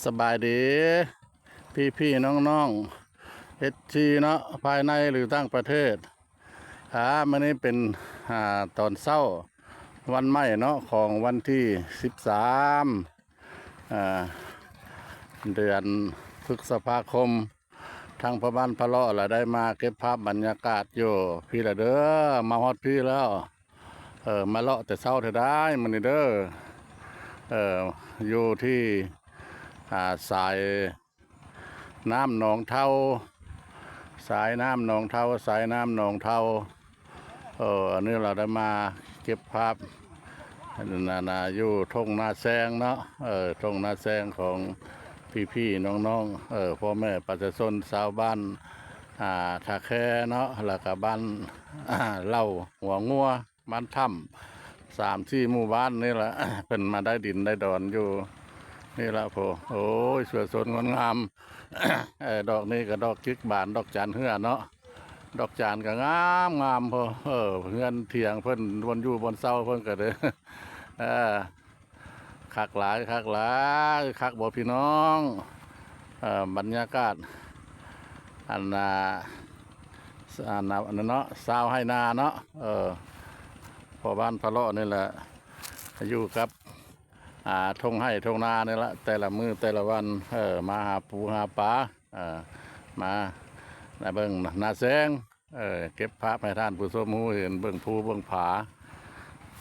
สบายดีพี่น้องเอจีเนาะภายในหรือต่างประเทศมันนี้เป็นตอนเช้าวันใหม่เนาะของวันที่13อ่าเดือนพฤษภาคมทางพระบ้านพระเลาะละได้มาเก็บภาพบรรยากาศอยู่พี่ละเด้อมาฮอดพี่แล้วมาเลาะแต่เช้าเธอได้มันนี่เด้ออยู่ที่สายน้ำหนองเทาสายน้ำหนองเทาสายน้ำหนองเทาอันนี้เราได้มาเก็บภาพนาอยู่ทุ่งนาแซงเนาะทุ่งนาแซงของพี่น้องพ่อแม่ประชาชนชาวบ้านท่าแคเนาะแล้วก็บ้านเล่าหัวงัวบ้านถ้ำ3-4หมู่บ้านนี่แหละเป็นมาได้ดินได้ดอนอยู่นี่ละพอโอ้ยสวยสดงดงาม ดอกนี้ก็ดอกจิกบานดอกจานเหือเนาะดอกจานก็งามพอเงินเถียงเพิ่นบนอยู่บนเสาเพิ่นก็เลย คักหลายคักบ่พี่น้องบรรยากาศอันเนาะสาวให้นาเนาะพอบ้านพะเลาะนี่แหละอยู่กับทงให้ทงนาเนี่ยละแต่ละมือแต่ละวันมาหาปูหาปลามาเบิ่งนาแซงเก็บภาพให้ท่านผู้ชมเห็นเบิ่งภูเบิ่งผา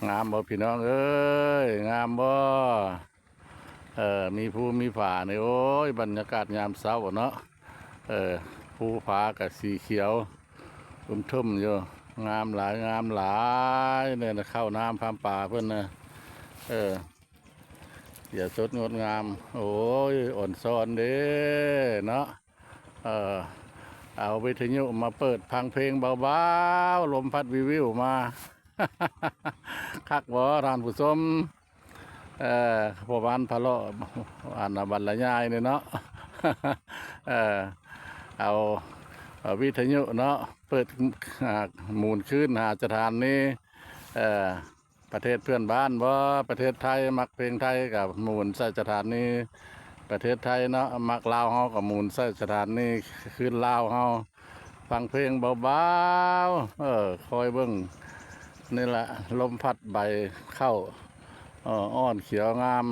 งามบ่พี่น้องเอ้ยงามบ่มีภูมีผาเนี่ยโอ้ยบรรยากาศยามเช้าเนาะภูผากับสีเขียวทุ่มอยู่งามหลายเนี่ยเข้าน้ำพามป่าเพื่อนนะอย่าสดงดงามโอ้ยอ่อนซ้อนเด้เนาะเอาวิทยุมาเปิดพังเพลงเบาๆลมพัดวิวมา คักบ่ท่านผู้ชมพอบ้านพะเลาะบรรยายเนี่ยเนาะ เอาวิทยุเนาะเปิดหมุนขึ้นหาสถานนี้ประเทศเพื่อนบ้านว่าประเทศไทยมักเพลงไทยกับหมุนใส่สถานนี้ประเทศไทยเนาะมักลาวเฮากับหมุนใส่สถานนี้ขึ้นลาวเฮาฟังเพลงเบาๆคอยเบิ่งนี่แหละลมพัดใบเข้าอ้อนเขียวงาม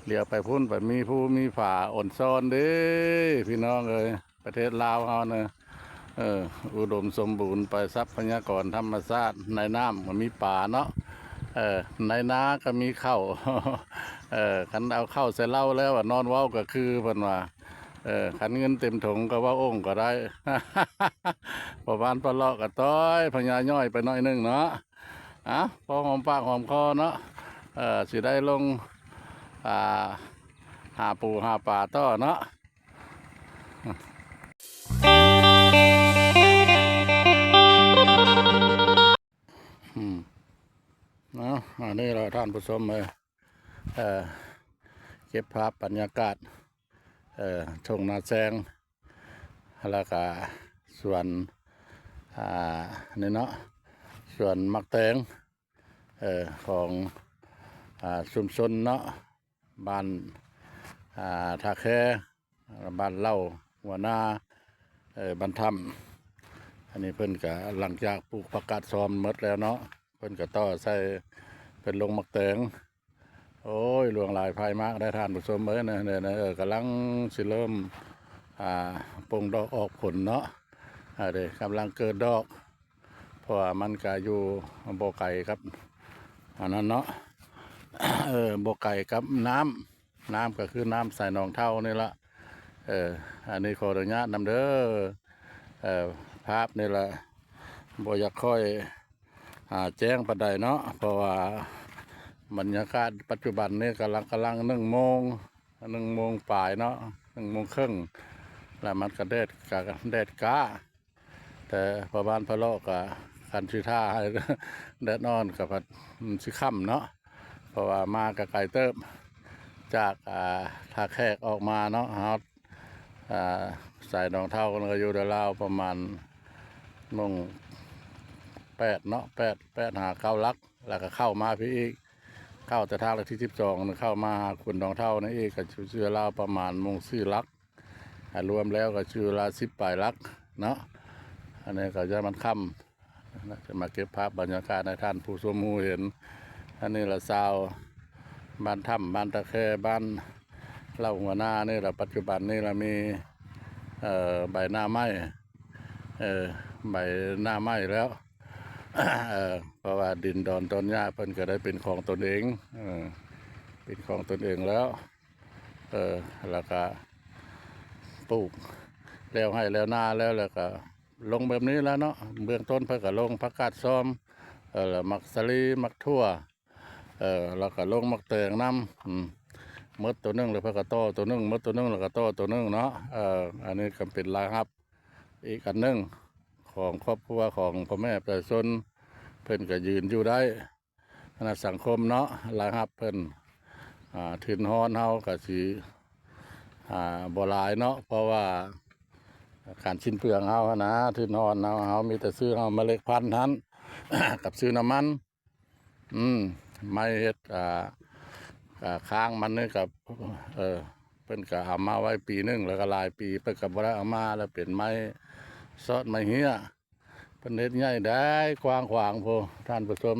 เดี๋ยวไปพุ่นไปมีผู้มีฝาอ่อนซ้อนเด้พี่น้องเอ้ยประเทศลาวเฮาเนี่ยอุดมสมบูรณ์ไปทรัพยากรธรรมชาติในน้ำมันมีป่าเนาะในนาก็มีข้าว คันเอาข้าวใส่เหล้าแล้วนอนเว้าก็คือเพิ่นว่าขันเงินเต็มถุงก็ว่าองค์ก็ได้ พอบ้านพอเลาะก็ต้อยพญาย่อยไปหน่อยนึงเนาะพอหอมปากหอมคอเนาะสิได้ลงหาปูหาปลาต่อเนาะเนาะอันนี้เราท่านผู้ชมเลยเก็บภาพบรรยากาศทุ่งนาแซงแล้วก็ส่วนนี่เนาะส่วนมักแตงของชุมชนเนาะบ้านท่าแคบ้านเล่าหัวหน้าบ้านถ้ำอันนี้เพิ่นก็หลังจากปลูกผักกาดซ้อมหมดแล้วเนาะเพิ่นก็ต่อใส่เป็นลงมักแตงโอ้ยหลวงหลายภายมากได้ทานผู้ชมเนี่ยกำลังสิเริ่มปงดอกออกผลเนาะเด็กกำลังเกิดดอกเพราะว่ามันก็อยู่บ่ไก่ครับอันนั้นเนาะบ่ไก่กับน้ำก็คือน้ำใส่หนองเท่านี่ละอันนี้ขออนุญาตนำเด้อภาพนี่ละบ่อยากค่อยแจ้งปานใดเนาะเพราะว่าบรรยากาศปัจจุบันนี่กำลัง1 โมงปลายเนาะ1 โมงครึ่งแล้วมันก็แดดก้าแต่พอบ้านพะโลกกับคันชิท่าให้ แดดนอนกับชิค่ำเนาะเพราะว่ามากับไก่เติบจากท่าแขกออกมาเนาะฮอตใส่รองเท้ากันก็อยู่เดล่าประมาณ8 เนาะ8หา9 ลักแล้วก็เข้ามาพี่อีก เข้าแต่ทางที่12เข้ามาคุณดองเท่านี่เองก็เชื่อเราประมาณมง4 ลักรวมแล้วก็ชื่อละ10 ปลายลักเนาะอันนี้ก็จะมันค่ำจะมาเก็บภาพบรรยากาศในท่านผู้ชมหูเห็นอันนี้ละซาวบ้านถ้ำบ้านตะแคบ้านเล่าหัวหน้านี่ละปัจจุบันนี่ละมีใบหน้าไม้ใบหน้าไม้แล้ว เพราะว่าดินดอนต้นหญ้าเพิ่นก็ได้เป็นของตนเองเป็นของตนเองแล้วแล้วก็ปลูกแล้วให้แล้วหน้าแล้วก็ลงแบบนี้แล้วเนาะเบื้องต้นเพิ่นก็ลงผักกาดซ้อมแล้วมักสลีมักทั่วแล้วก็ลงมักแตงน้ำมดตัวนึงแล้วเพิ่นก็ต่อตัวนึงมดตัวนึงแล้วก็ต่อตัวนึงเนาะอันนี้ก็เป็นรายรับอีกอันนึงของครอบครัวของพ่อแม่ประชาชนเพิ่นก็ยืนอยู่ได้ขณะสังคมเนาะรายรับเพิ่นถิ่นฮ้อนเฮาก็สิบ่หลายเนาะเพราะว่าการชิ้นเปลืองเฮานะถิ่นฮ้อนเฮามีแต่ซื้อเฮาเมล็ดพันธุ์นั้น กับซื้อน้ำมันไม่เฮ็ดค้างมันนี่กับเพิ่นก็เอามาไว้ปีนึงแล้วก็หลายปีเพิ่นก็บ่ได้เอามาแล้วเป็นไม้ซอดไม้เหี้ยเพิ่นเฮ็ดใหญ่ได้กว้างขวางโพท่านผู้ชม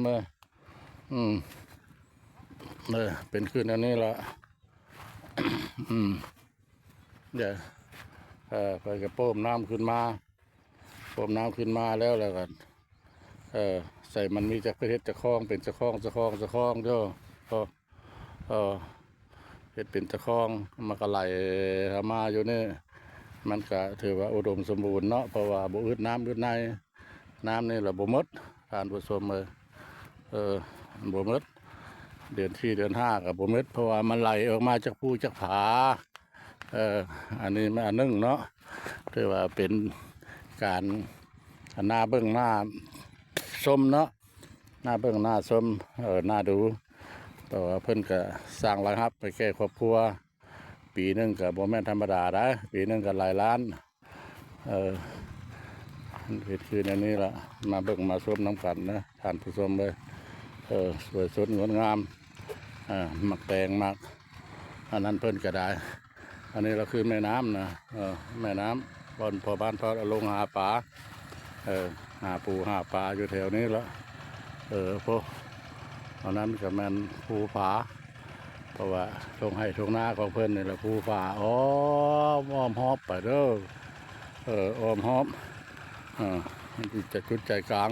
เป็นขึ้นอันนี้ละ เดี๋ยวไปกับโป้มน้ำขึ้นมาแล้วกันใส่มันมีจากประเทศจะคล้องเป็นจะคล้องเด้อเฮ็ดเป็นจะคล้องมันก็ไหลมาอยู่นี่มันก็ถือว่าอุดมสมบูรณ์เนาะเพราะว่าบ่อึดน้ำอึดในน้ำนี่แหละบ่หมดท่านผู้ชมเลยบ่หมดเดือน4 เดือน 5กับบ่หมดเพราะว่ามันไหลออกมาจากภูจากผาอันนี้มันอันนึงเนาะถือว่าเป็นการหน้าเบื้องหน้าชมเนาะหน้าเบื้องหน้าชมหน้าดูแต่ว่าเพิ่นก็สร้างรายรับไปแก้ครอบครัวปีนึงก็บ่แม่นธรรมดาได้ปีนึงก็หลายล้านเหตุคือในนี้ละมาเบิ่งมาชมน้ำกันนะท่านผู้ชมเลยสวยสดงดงามหมักแตงหมักอันนั้นเพิ่นก็ได้อันนี้เราคือแม่น้ำนะแม่น้ำบนพอบ้านพอลงหาปลาหาปูหาปลาอยู่แถวนี้แล้วพวกอันนั้นก็แม่นภูผาเพราะว่าตรงให้ตรงหน้าของเพิ่นนี่แหละภูผาอ้อมหอบไปเด้ออ้อมหอบมันจะจุดใจกลาง